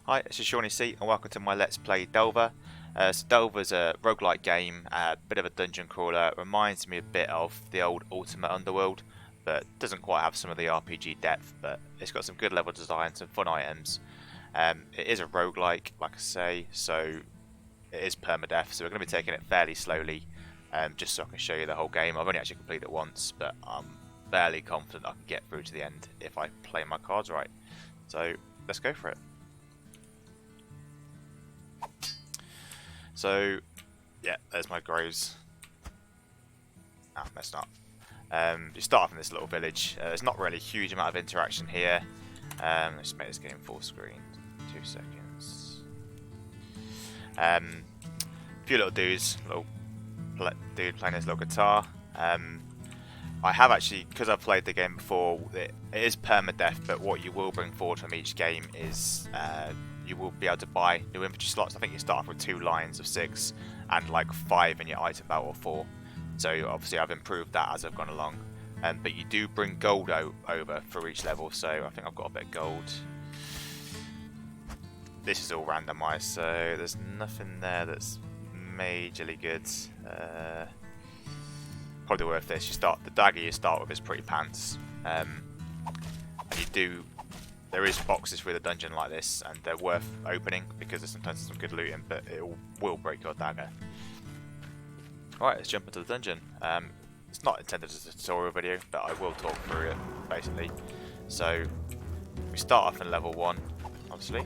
Hi, this is Shawnee C and welcome to my Let's Play Delver. So Delver's a roguelike game, a bit of a dungeon crawler. It reminds me a bit of the old Ultimate Underworld, but doesn't quite have some of the RPG depth, but it's got some good level design, some fun items. It is a roguelike, like I say, so it is permadeath, so we're going to be taking it fairly slowly, just so I can show you the whole game. I've only actually completed it once, but I'm fairly confident I can get through to the end if I play my cards right. So let's go for it. So, yeah, there's my graves. Ah, messed up. You start off in this little village. There's not really a huge amount of interaction here. Let's make this game full screen. 2 seconds. A few little dudes. Little dude playing his little guitar. I have actually, because I've played the game before, it is permadeath, but what you will bring forward from each game is you will be able to buy new infantry slots. I think you start off with 2 lines of 6 and like 5 in your item belt or 4. So obviously I've improved that as I've gone along. But you do bring gold over for each level, so I think I've got a bit of gold. This is all randomised, so there's nothing there that's majorly good. Probably worth this. The dagger you start with is pretty pants. And there is boxes through the dungeon like this, and they're worth opening because there's sometimes some good looting, but it will break your dagger. Alright, let's jump into the dungeon. It's not intended as a tutorial video, but I will talk through it, basically. So, we start off in level 1, obviously.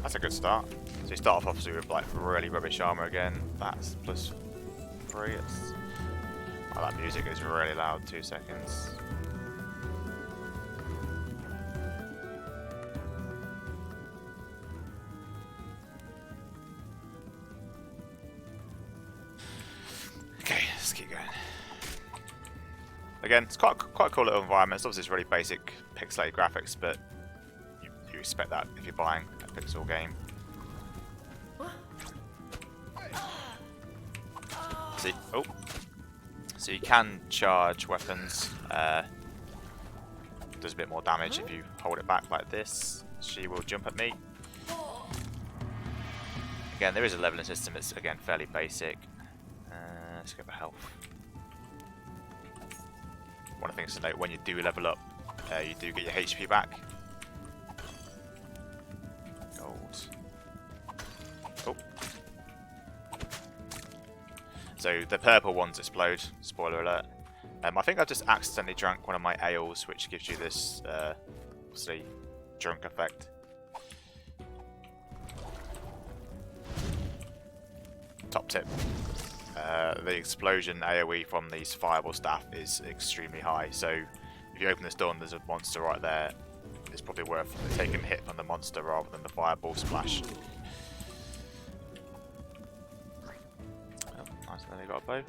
That's a good start. So you start off obviously with like really rubbish armor again. That's +3. Oh, that music is really loud. 2 seconds. Okay, let's keep going. Again, it's quite a cool little environment. It's obviously really basic pixelated graphics, but you expect that if you're buying a pixel game. See, so you can charge weapons. Does a bit more damage if you hold it back like this. She will jump at me. Again, there is a leveling system. It's again fairly basic. Let's go for health. One of the things to note: when you do level up, you do get your HP back. Gold. Oh. So the purple ones explode, spoiler alert. I think I just accidentally drank one of my ales, which gives you this, obviously, drunk effect. Top tip. The explosion AoE from these fireball staff is extremely high, so if you open this door and there's a monster right there, it's probably worth taking a hit from the monster rather than the fireball splash. Nice, then they got a bow.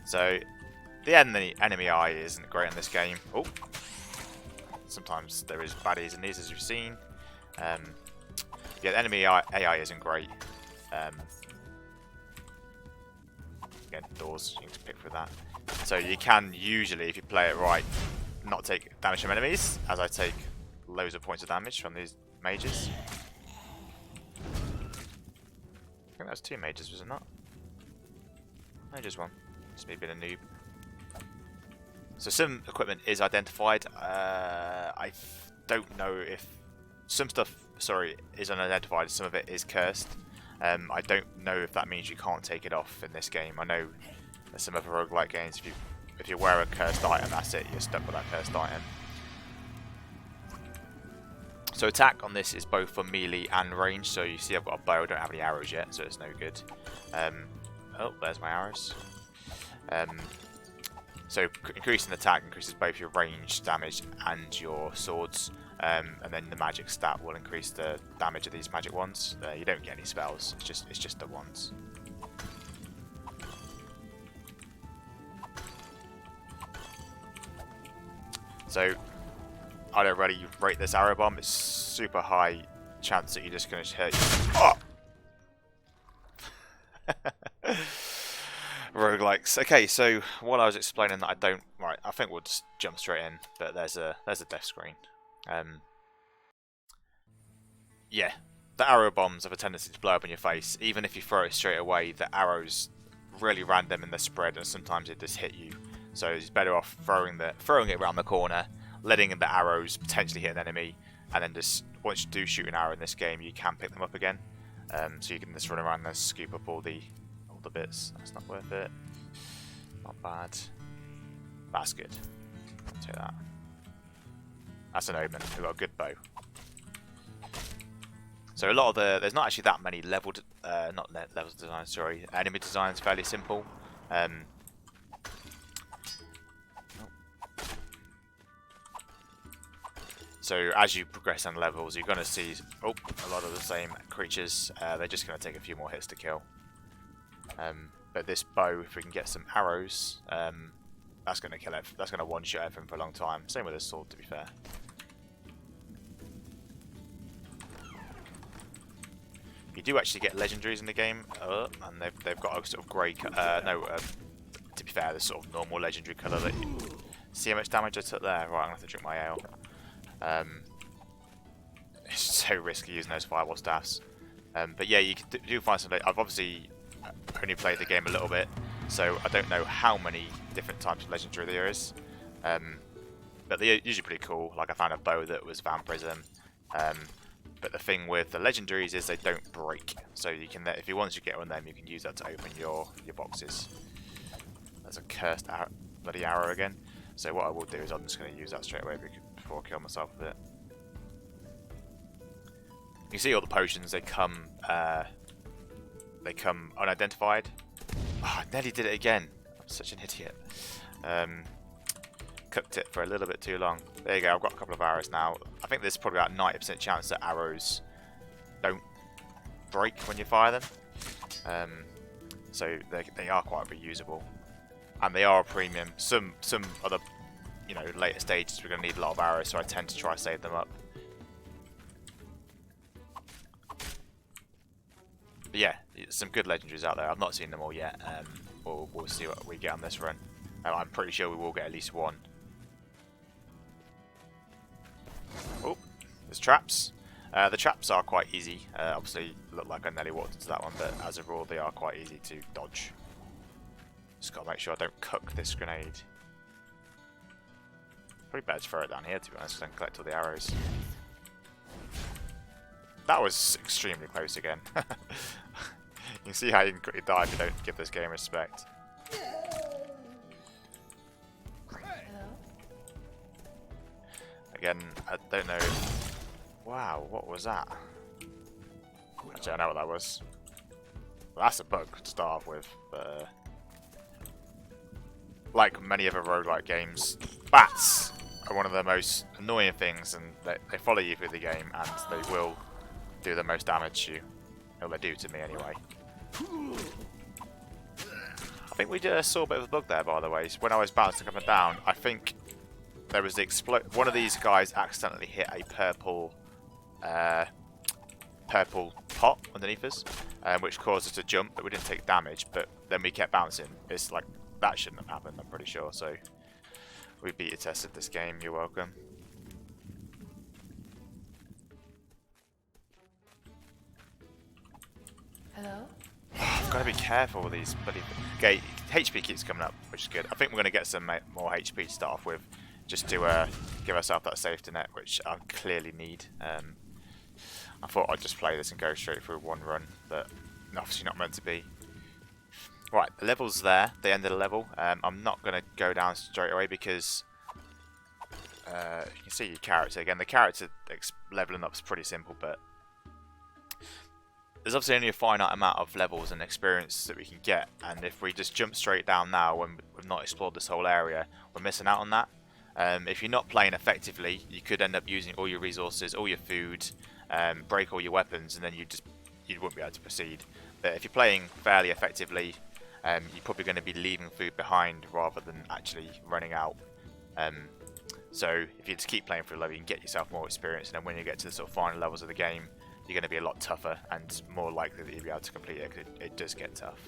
So, the enemy eye isn't great in this game. Oh, sometimes there is baddies in these, as you've seen. Yeah, the enemy AI isn't great. Again, doors, you need to pick through that. So you can usually, if you play it right, not take damage from enemies, as I take loads of points of damage from these mages. I think that was 2 mages, was it not? No, just 1. Just me being a noob. So some equipment is identified. I don't know if some stuff, is unidentified. Some of it is cursed. I don't know if that means you can't take it off in this game. I know there's some other roguelike games. If you wear a cursed item, that's it. You're stuck with that cursed item. So attack on this is both for melee and range. So you see I've got a bow, I don't have any arrows yet, so it's no good. Oh, there's my arrows. So increasing attack increases both your range damage and your swords. And then the magic stat will increase the damage of these magic wands. You don't get any spells, it's just the wands. So I don't really rate this arrow bomb. It's super high chance that you're just going to hit. Oh! Roguelike Thanks. Okay, so while I was explaining that I don't... Right, I think we'll just jump straight in, but there's a death screen. Yeah, the arrow bombs have a tendency to blow up in your face. Even if you throw it straight away, the arrows really random in the spread, and sometimes it just hit you. So it's better off throwing it around the corner, letting the arrows potentially hit an enemy, and then just once you do shoot an arrow in this game, you can pick them up again. So you can just run around and scoop up all the bits. That's not worth it. Not bad. That's good. I'll take that. That's an omen. We've got a good bow. So a lot of there's not actually that many leveled, not levels designs, sorry, enemy designs, fairly simple. So as you progress on levels, you're going to see a lot of the same creatures. They're just going to take a few more hits to kill. But this bow, if we can get some arrows, that's going to kill it. That's going to one-shot everything for a long time. Same with this sword, to be fair. You do actually get legendaries in the game, and they've got a sort of grey, to be fair, the sort of normal legendary colour. That see how much damage I took there? Right, I'm going to have to drink my ale. It's so risky using those fireball staffs. But yeah, you do find some. I've obviously only played the game a little bit, so I don't know how many different types of legendary there is. But they're usually pretty cool. Like I found a bow that was vampirism. But the thing with the legendaries is they don't break. So you can, if you want to get one of them, you can use that to open your boxes. There's a cursed bloody arrow again. So what I will do is I'm just going to use that straight away before I kill myself with it. You can see all the potions, they come unidentified. Oh, I nearly did it again. I'm such an idiot. Cooked it for a little bit too long. There you go, I've got a couple of arrows now. I think there's probably about 90% chance that arrows don't break when you fire them. So they are quite reusable. And they are a premium. Some other, later stages we're going to need a lot of arrows, so I tend to try to save them up. But yeah, some good legendaries out there. I've not seen them all yet. We'll see what we get on this run. I'm pretty sure we will get at least one. Oh, there's traps. The traps are quite easy. Obviously, look like I nearly walked into that one, but as a rule, they are quite easy to dodge. Just gotta make sure I don't cook this grenade. Probably better to throw it down here, to be honest, and collect all the arrows. That was extremely close again. You can see how you can quickly die if you don't give this game respect. Again, I don't know. Wow, what was that? Actually, I know what that was. Well, that's a bug to start off with. But, like many other roguelike games, bats are one of the most annoying things, and they follow you through the game, and they will do the most damage to you. Well, they do to me anyway. I think we saw a bit of a bug there, by the way. So when I was bouncing up and down, I think there was one of these guys accidentally hit a purple pot underneath us, which caused us to jump, but we didn't take damage. But then we kept bouncing. It's like that shouldn't have happened, I'm pretty sure. So we beta tested this game. You're welcome. Hello? I've got to be careful with these bloody... Okay, HP keeps coming up, which is good. I think we're going to get some more HP to start off with, just to give ourselves that safety net, which I clearly need. I thought I'd just play this and go straight through one run, but obviously not meant to be. Right, the level's there, the end of the level. I'm not going to go down straight away because you can see your character again. The character leveling up is pretty simple, but there's obviously only a finite amount of levels and experience that we can get, and if we just jump straight down now when we've not explored this whole area, we're missing out on that. If you're not playing effectively, you could end up using all your resources, all your food, break all your weapons, and then you wouldn't be able to proceed. But if you're playing fairly effectively, you're probably going to be leaving food behind rather than actually running out. So if you just keep playing for a level, you can get yourself more experience, and then when you get to the sort of final levels of the game, you're going to be a lot tougher and more likely that you'll be able to complete it, because it does get tough.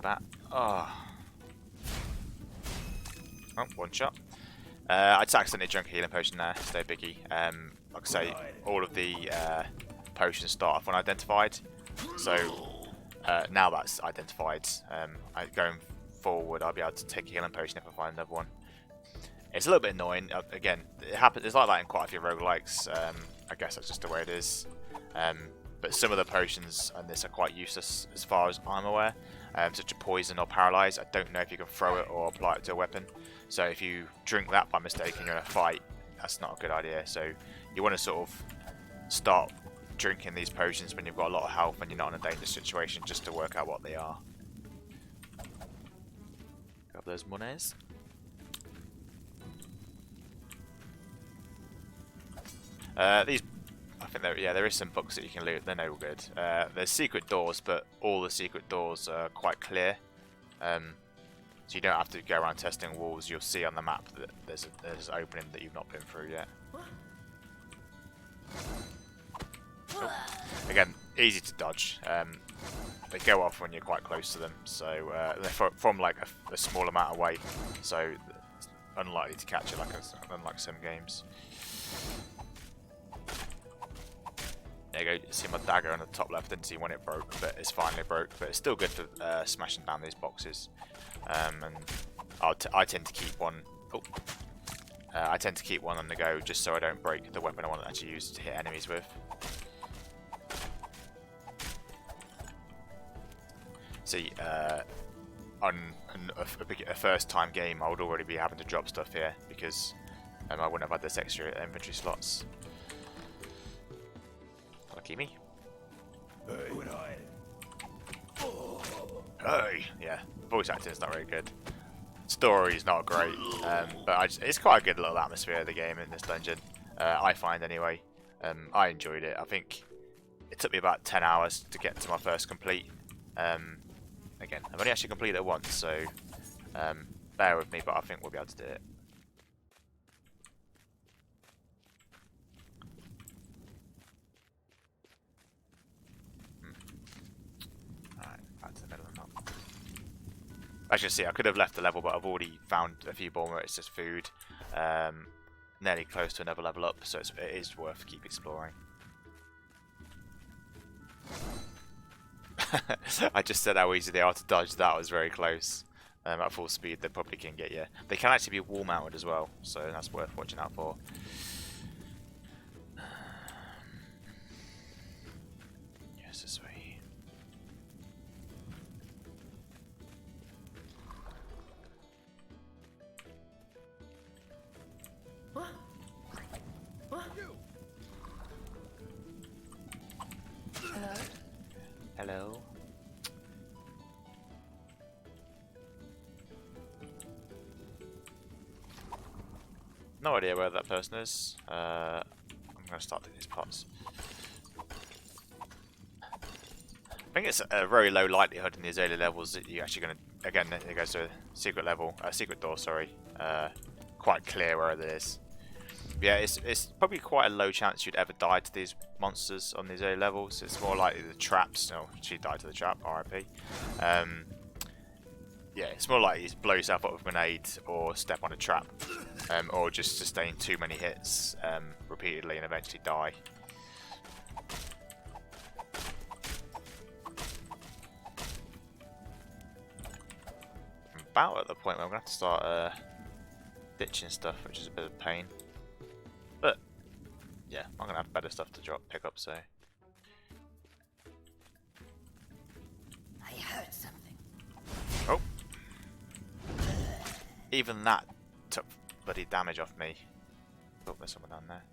bat. Oh, one shot. I just accidentally drank a healing potion there. It's no biggie. Like I say, all of the potions start off unidentified. So now that's identified. Going forward, I'll be able to take a healing potion if I find another one. It's a little bit annoying. Again, it happens. It's like that in quite a few roguelikes. I guess that's just the way it is. But some of the potions on this are quite useless as far as I'm aware. Such as poison or paralyze. I don't know if you can throw it or apply it to a weapon. So if you drink that by mistake and you're in a fight, that's not a good idea. So you want to sort of start drinking these potions when you've got a lot of health and you're not in a dangerous situation, just to work out what they are. Grab those monies. These, I think there is some books that you can loot. They're no good. There's secret doors, but all the secret doors are quite clear. So you don't have to go around testing walls. You'll see on the map that there's an opening that you've not been through yet. Oh. Again, easy to dodge. They go off when you're quite close to them, so they're from like a small amount away, so it's unlikely to catch it unlike some games. There you go. You see my dagger on the top left. Didn't see when it broke, but it's finally broke. But it's still good for smashing down these boxes. And I tend to keep one. Oh, I tend to keep one on the go just so I don't break the weapon I want to actually use to hit enemies with. See, on a first-time game, I would already be having to drop stuff here because I wouldn't have had this extra inventory slots. Lucky me. Hey, yeah, voice acting is not very good. Story is not great, but it's quite a good little atmosphere of the game in this dungeon. I find anyway. I enjoyed it. I think it took me about 10 hours to get to my first complete. Again, I've only actually completed it once, so bear with me, but I think we'll be able to do it. Alright, back to the middle of the map. As you can see, I could have left the level, but I've already found a few more. It's just food. Nearly close to another level up, so it is worth keep exploring. I just said how easy they are to dodge. That was very close. At full speed, they probably can get you. They can actually be wall mounted as well, so that's worth watching out for. Yes, this way. Hello? Hello. No idea where that person is. I'm going to start doing these pots. I think it's a very low likelihood in these early levels that you're actually going to, again, it goes to a secret level, secret door, sorry. Quite clear where it is. Yeah, it's probably quite a low chance you'd ever die to these monsters on these early levels. It's more likely the traps. No, she died to the trap, RIP. Yeah, it's more likely to blow yourself up with a grenade or step on a trap, or just sustain too many hits repeatedly and eventually die. I'm about at the point where I'm going to have to start ditching stuff, which is a bit of a pain. But yeah, I'm gonna have better stuff to pick up. So I heard something. oh, even that took bloody damage off me. Oh, there's someone down there.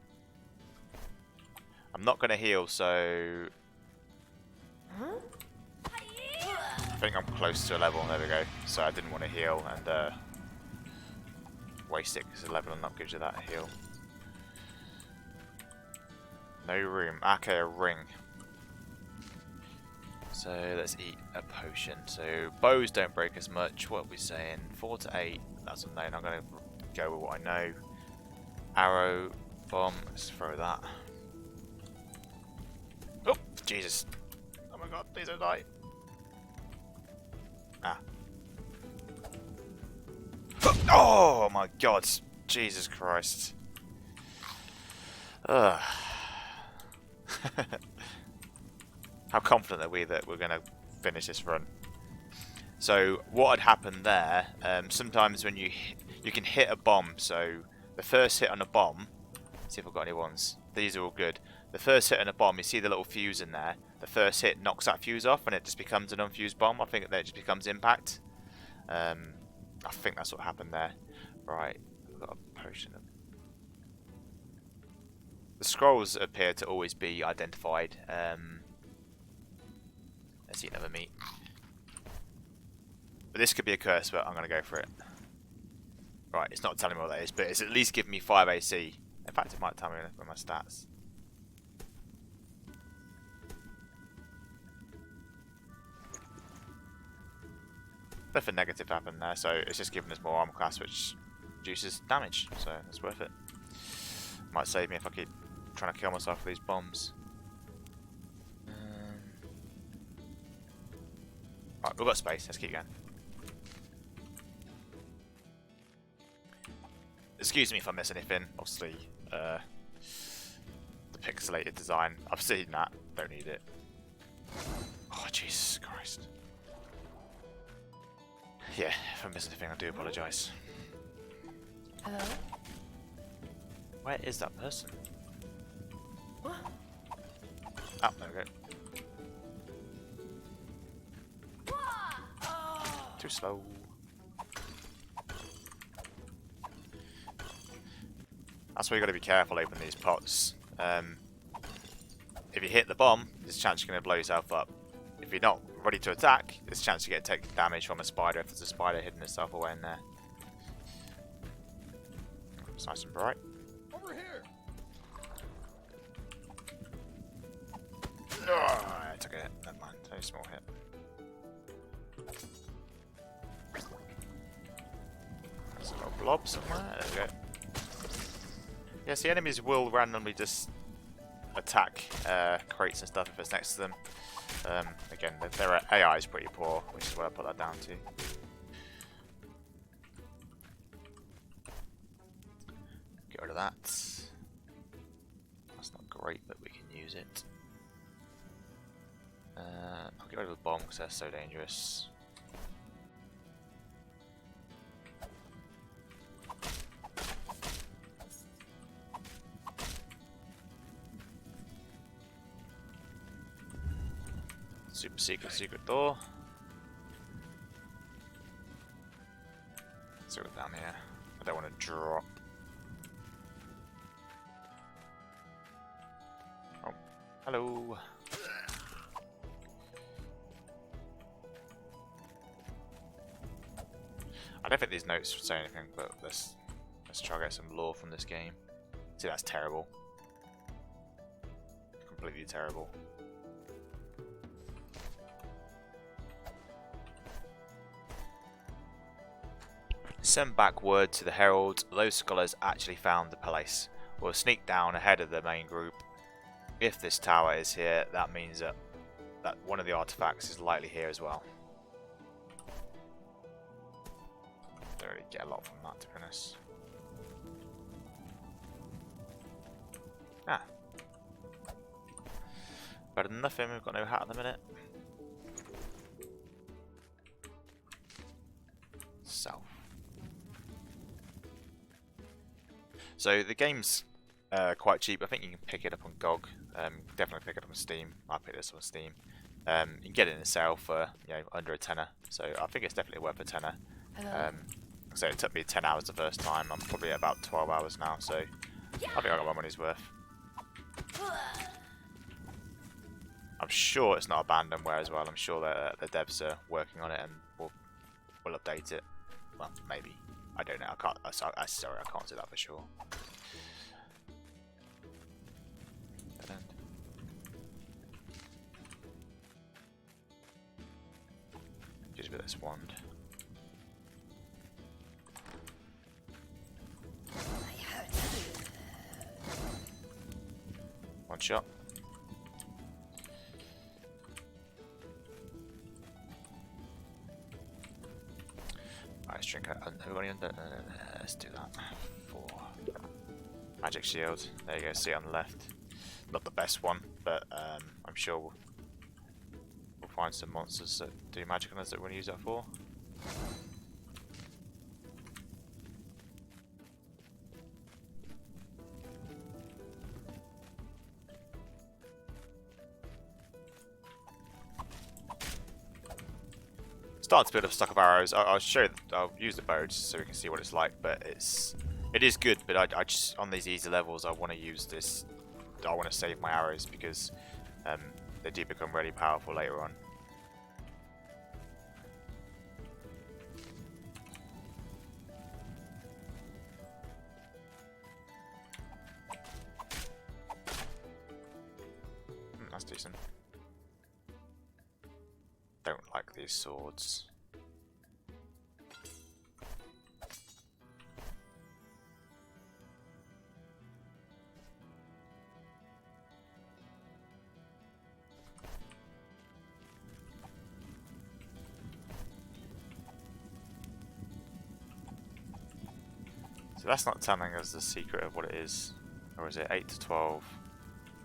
I'm not gonna heal, so I think I'm close to a level. There we go. So I didn't want to heal and waste it because a level up gives you that heal. No room. Okay, a ring. So let's eat a potion. So bows don't break as much. What are we saying? 4 to 8. That's unknown. I'm going to go with what I know. Arrow, bomb. Let's throw that. Oh, Jesus. Oh my god, please don't die. Ah. Oh my god. Jesus Christ. Ugh. How confident are we that we're going to finish this run? So what had happened there, sometimes when you can hit a bomb, so the first hit on a bomb, let's see if I've got any ones, these are all good. The first hit on a bomb, you see the little fuse in there, the first hit knocks that fuse off and it just becomes an unfused bomb. I think that it just becomes impact. I think that's what happened there. Right, I've got a potion. The scrolls appear to always be identified. Let's eat another meat. But this could be a curse, but I'm going to go for it. Right, it's not telling me what that is, but it's at least giving me 5 AC. In fact, it might tell me with my stats. Nothing negative happened there, so it's just giving us more armor class, which reduces damage, so it's worth it. Might save me if I keep trying to kill myself with these bombs. Right, we've got space, let's keep going. Excuse me if I miss anything, obviously, the pixelated design, I've seen that, don't need it. Oh, Jesus Christ. Yeah, if I miss anything, I do apologise. Hello? Where is that person? What? Oh, there we go. Too slow. That's why you got to be careful opening these pots. If you hit the bomb, there's a chance you're going to blow yourself up. If you're not ready to attack, there's a chance you get take damage from a spider if there's a spider hidden itself away in there. It's nice and bright. Over here. Oh, I took a hit. Never mind. Only a small hit. There's a little blob somewhere. There we go. Yes, the enemies will randomly just attack crates and stuff if it's next to them. Again, their AI is pretty poor, which is what I put that down to. Get rid of that. That's not great, but we can use it. I'll get rid of the bomb because they're so dangerous. Super secret door. Let's go down here. I don't want to drop. Oh, hello. I don't think these notes say anything, but let's try to get some lore from this game. See, that's terrible. Completely terrible. Send back word to the herald. Those scholars actually found the place. We'll sneak down ahead of the main group. If this tower is here, that means that one of the artifacts is likely here as well. Don't really get a lot from that, to be honest. Ah. Better than nothing, we've got no hat at the minute. South. So the game's quite cheap. I think you can pick it up on GOG. Definitely pick it up on Steam. I picked this on Steam. You can get it in a sale for under a tenner. So I think it's definitely worth a tenner. So it took me 10 hours the first time. I'm probably at about 12 hours now. So I think I got my money's worth. I'm sure it's not abandonware as well. I'm sure that the devs are working on it and will update it. Well, maybe. I don't know. I can't. Sorry, I can't say that for sure. Just with this wand. One shot. Let's drink it. Let's do that. 4. Magic shield. There you go, see it on the left. Not the best one, but I'm sure we'll find some monsters that do magic on us that we're going to use that for. Starting to build a stock of arrows. I'll show you, I'll use the bow just so we can see what it's like, but it is good, but I just, on these easy levels, I want to use this, I want to save my arrows because they do become really powerful later on. That's decent. Don't like these swords. So that's not telling us the secret of what it is. Or is it 8 to 12?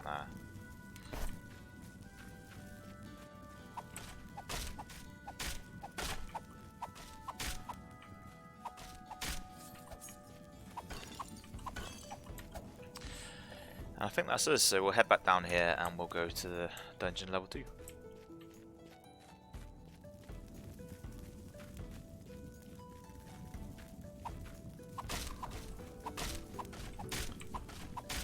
Nah. I think that's us, so we'll head back down here and we'll go to the dungeon level 2.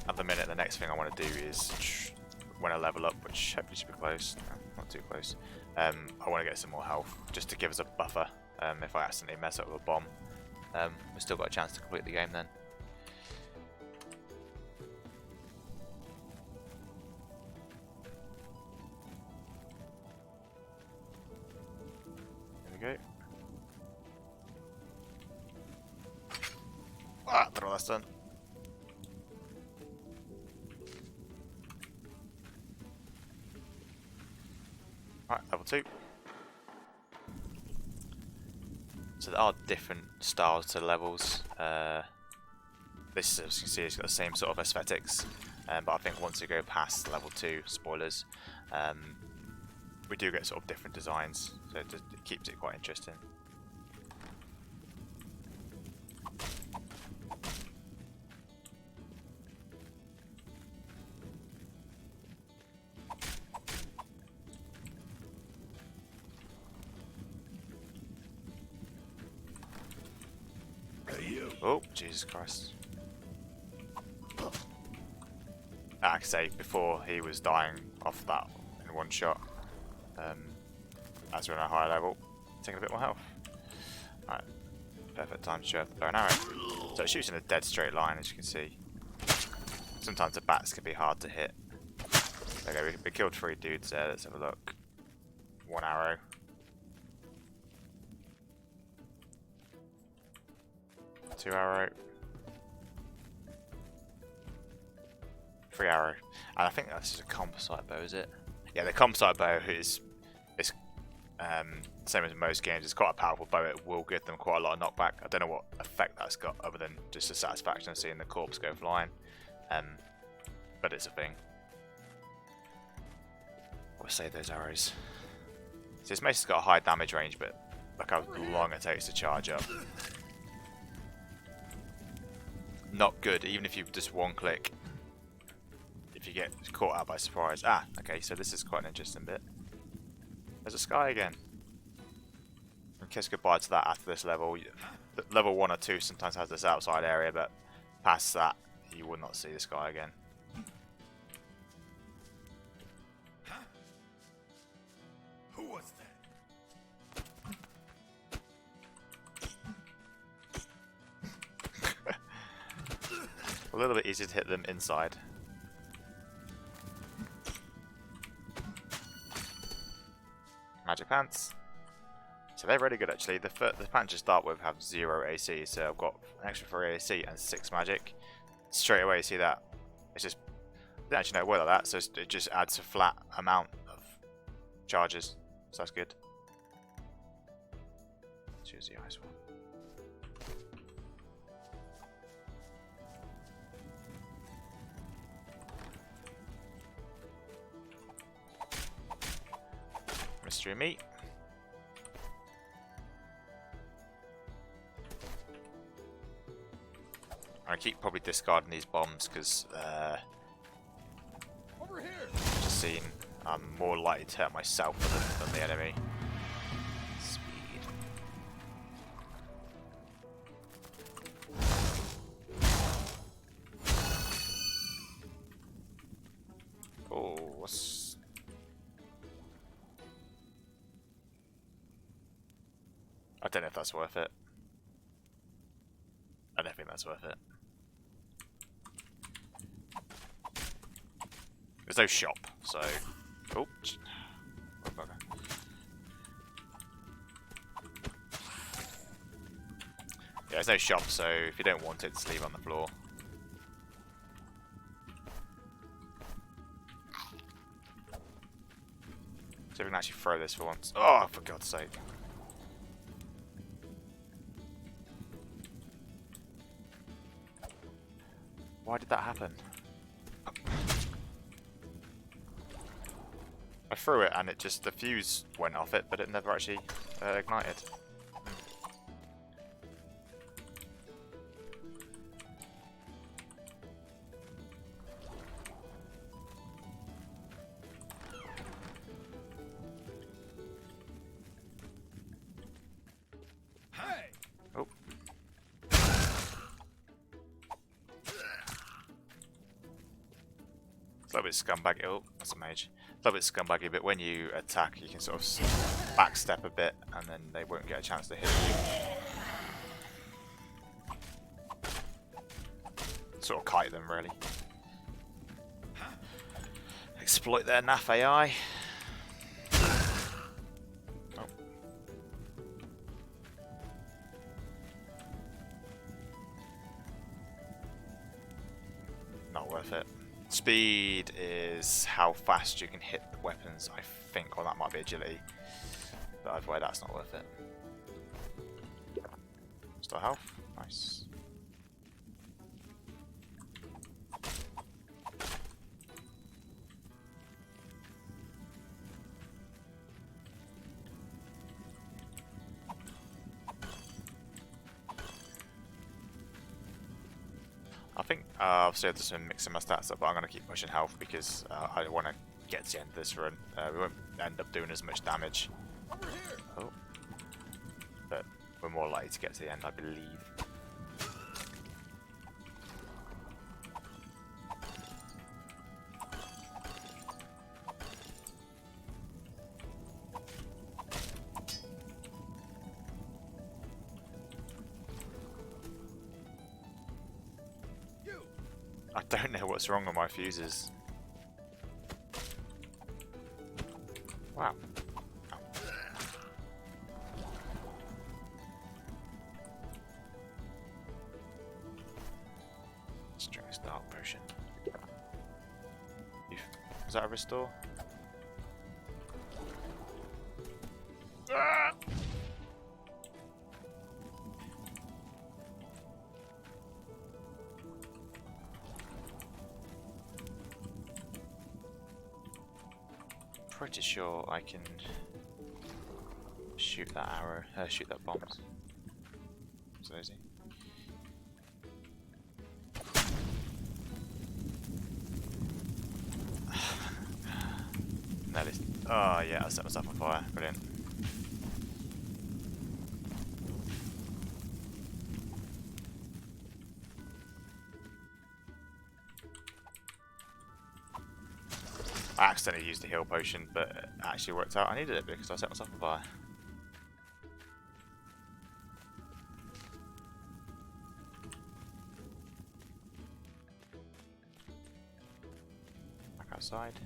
At the minute, the next thing I want to do is, when I level up, which hopefully should be close, no, not too close, I want to get some more health, just to give us a buffer if I accidentally mess up with a bomb. We've still got a chance to complete the game then. There we go. Ah, don't know what that's done. Alright, level 2. So there are different styles to levels. This, as you can see, has got the same sort of aesthetics, but I think once you go past level 2, spoilers, we do get sort of different designs, so it keeps it quite interesting. Oh, Jesus Christ. Like I say, before he was dying off that in one shot. As we're on a higher level, taking a bit more health. Alright, perfect time to show off the bow and arrow. So it shoots in a dead straight line, as you can see. Sometimes the bats can be hard to hit. Okay, we killed 3 dudes there, let's have a look. 1 arrow. 2 arrow. 3 arrow. And I think that's just a composite bow, is it? Yeah, the composite bow is same as most games. It's quite a powerful bow. It will give them quite a lot of knockback. I don't know what effect that's got other than just the satisfaction of seeing the corpse go flying. But it's a thing. We'll save those arrows. So this mace has got a high damage range, but look how long it takes to charge up. Not good, even if you just one click. If you get caught out by surprise. Ah, okay, so this is quite an interesting bit. There's a sky again. And kiss goodbye to that after this level. Level 1 or 2 sometimes has this outside area, but past that, you will not see the sky again. Who was that? A little bit easier to hit them inside. Magic pants. So they're really good actually. The pants to start with have 0 AC, so I've got an extra 3 AC and 6 magic. Straight away you see that. It's just, I didn't actually know it worked like that, so it just adds a flat amount of charges. So that's good. Choose the ice one. mystery meat. I keep probably discarding these bombs because Over here. just seen I'm more likely to hurt myself than the enemy. Speed. Oh, what's... I don't know if that's worth it. I don't think that's worth it. There's no shop, so... Oh, bugger. Yeah, there's no shop, so if you don't want it, just leave it on the floor. So we can actually throw this for once. Oh, for God's sake. Why did that happen? I threw it and it just, the fuse went off it, but it never actually ignited. Hey. Oh. It's a little bit scumbaggy. Oh, that's a mage. It's a little bit scumbaggy, but when you attack, you can sort of backstep a bit, and then they won't get a chance to hit you. Sort of kite them, really. Exploit their naff AI. Oh. Not worth it. Speed is how fast you can hit the weapons, I think, or that might be agility. But either way, that's not worth it. Still health, nice. I think obviously I've just been mixing my stats up, but I'm going to keep pushing health because I want to get to the end of this run. We won't end up doing as much damage. Over here. Oh. But we're more likely to get to the end, I believe. I don't know what's wrong with my fuses. Wow. Oh. String start potion. Is that a restore? Ah! Pretty sure I can shoot that arrow, shoot that bomb. So easy. That is. Oh yeah, I set myself on fire. Brilliant. I accidentally used the heal potion, but it actually worked out. I needed it because I set myself on fire. Back outside.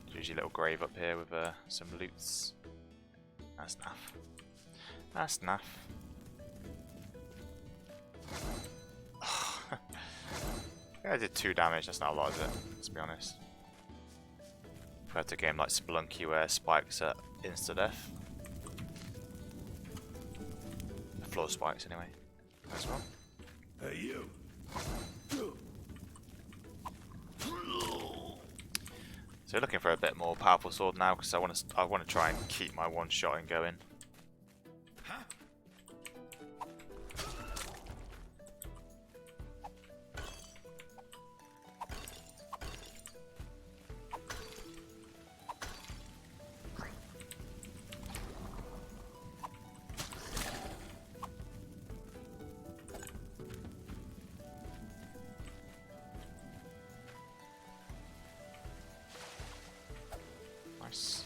There's usually a little grave up here with some loots. That's naff. That's naff. I did 2 damage, that's not a lot, is it? Let's be honest. Compared to a game like Spelunky where spikes are insta-death. Floor spikes, anyway. That's one. Hey, you. So looking for a bit more powerful sword now because I want to try and keep my one-shotting going. Nice.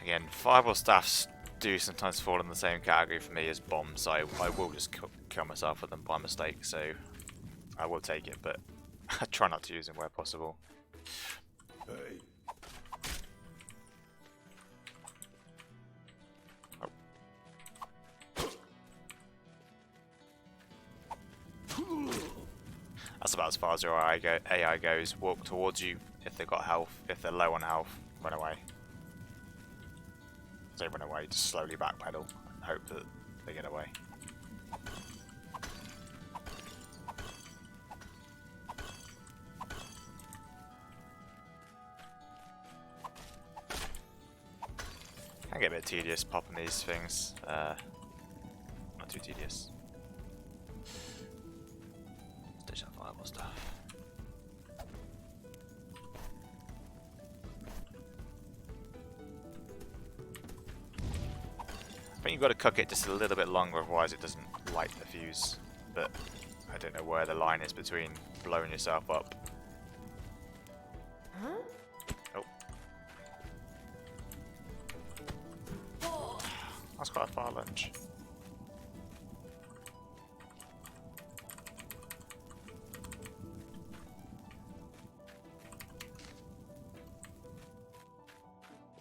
Again, fireball staffs do sometimes fall in the same category for me as bombs, so I will just kill myself with them by mistake, so I will take it, but I try not to use them where possible. Hey. That's about as far as your AI goes. Walk towards you if they've got health. If they're low on health, run away. Don't run away, just slowly backpedal and hope that they get away. Can get a bit tedious popping these things. Not too tedious. Stitch that fireball stuff. I think you've got to cook it just a little bit longer, otherwise it doesn't light the fuse. But I don't know where the line is between blowing yourself up. Huh? Oh. That's quite a far lunge.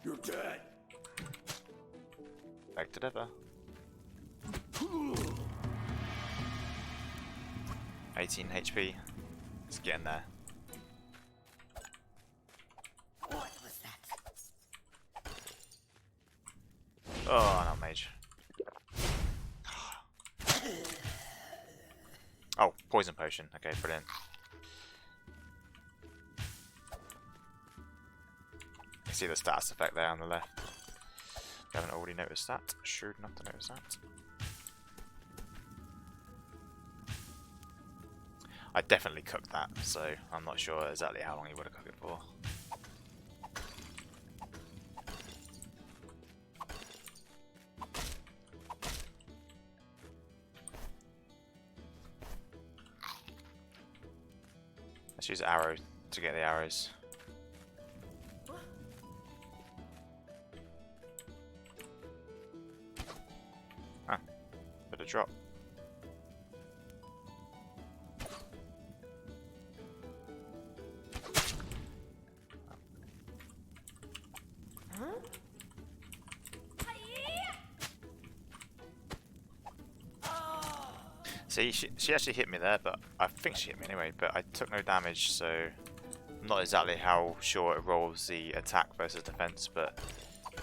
You're dead. Back to ever. 18 HP. It's getting there. What was that? Oh, not mage. Oh, poison potion. Okay, brilliant. You see the status effect there on the left. If you haven't already noticed that, shrewd enough to notice that. I definitely cooked that, so I'm not sure exactly how long you would have cooked it for. Let's use an arrow to get the arrows. Ah, bit of drop. See, she actually hit me there, but I think she hit me anyway, but I took no damage, so I'm not exactly how sure it rolls the attack versus defense, but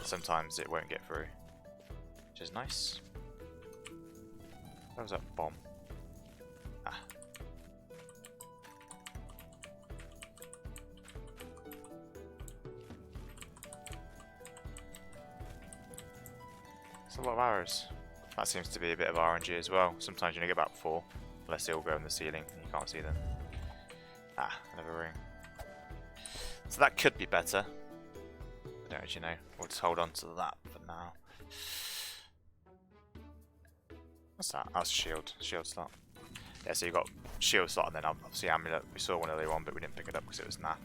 sometimes it won't get through, which is nice. Where was that bomb? Ah. It's a lot of arrows. That seems to be a bit of RNG as well. Sometimes you only get about 4, unless they all go in the ceiling and you can't see them. Ah, another ring. So that could be better. I don't actually know. We'll just hold on to that for now. What's that? That's a shield. Shield slot. Yeah, so you got shield slot and then obviously amulet. We saw one earlier on, but we didn't pick it up because it was naff.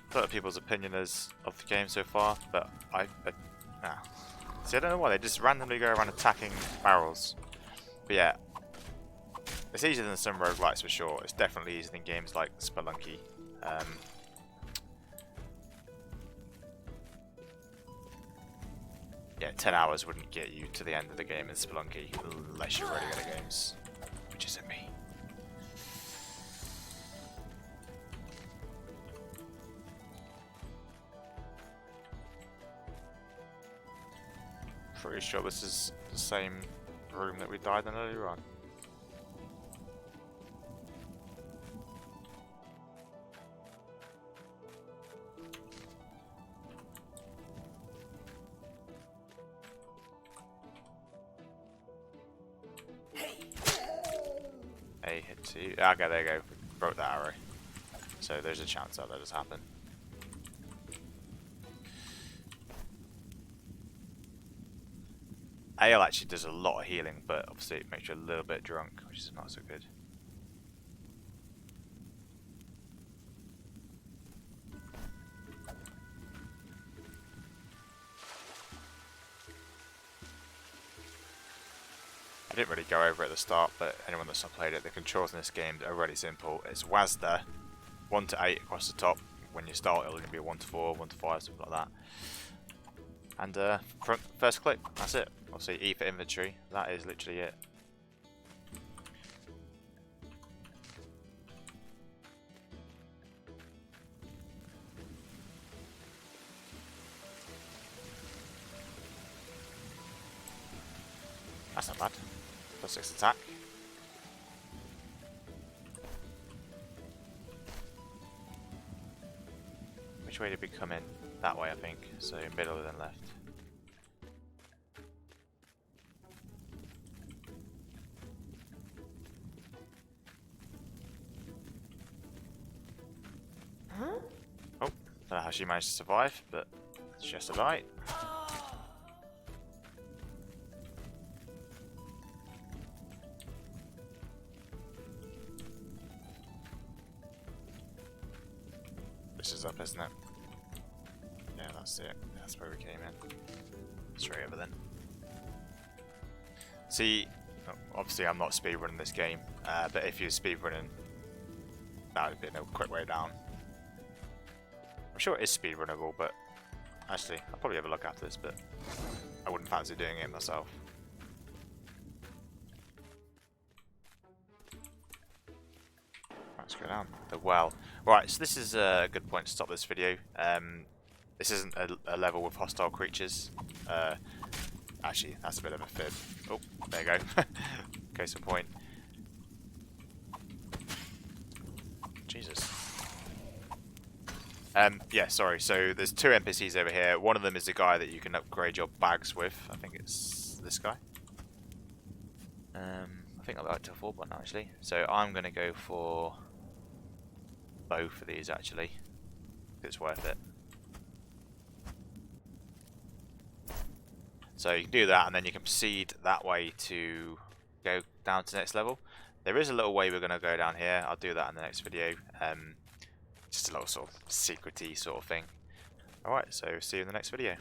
A lot of people's opinion is of the game so far, but see, I don't know why they just randomly go around attacking barrels. But yeah, it's easier than some roguelikes for sure. It's definitely easier than games like Spelunky. yeah, 10 hours wouldn't get you to the end of the game in Spelunky unless you're really good at games, which isn't me. Pretty sure this is the same room that we died in earlier on. A hit two. Okay, there you go. Broke that arrow. So there's a chance that does happen. Ale actually does a lot of healing, but obviously it makes you a little bit drunk, which is not so good. I didn't really go over it at the start, but anyone that's not played it, the controls in this game are really simple. It's WASD 1 to 8 across the top. When you start, it'll be 1 to 4, 1 to 5, something like that. And first click, that's it. Obviously E for inventory, that is literally it. That's not bad. Plus 6 attack. Which way did we come in? That way, I think. So middle and then left. Huh? Oh, don't know how she managed to survive, but she has to die. This is up, isn't it? Yeah, that's it. That's where we came in. Straight over then. See, obviously I'm not speedrunning this game, but if you're speedrunning, that would be a quick way down. I'm sure it is speedrunnable, but actually, I'll probably have a look after this, but I wouldn't fancy doing it myself. Let's go down the well. Right, so this is a good point to stop this video. This isn't a level with hostile creatures. Actually, that's a bit of a fib. Oh, there you go. Case in point. Jesus. Yeah, sorry. So there's 2 NPCs over here. One of them is the guy that you can upgrade your bags with. I think it's this guy. I think I'll go to a 4 button actually. So I'm going to go for both of these actually. It's worth it. So you can do that, and then you can proceed that way to go down to the next level. There is a little way we're going to go down here. I'll do that in the next video. Just a little sort of secret-y sort of thing. Alright, so see you in the next video.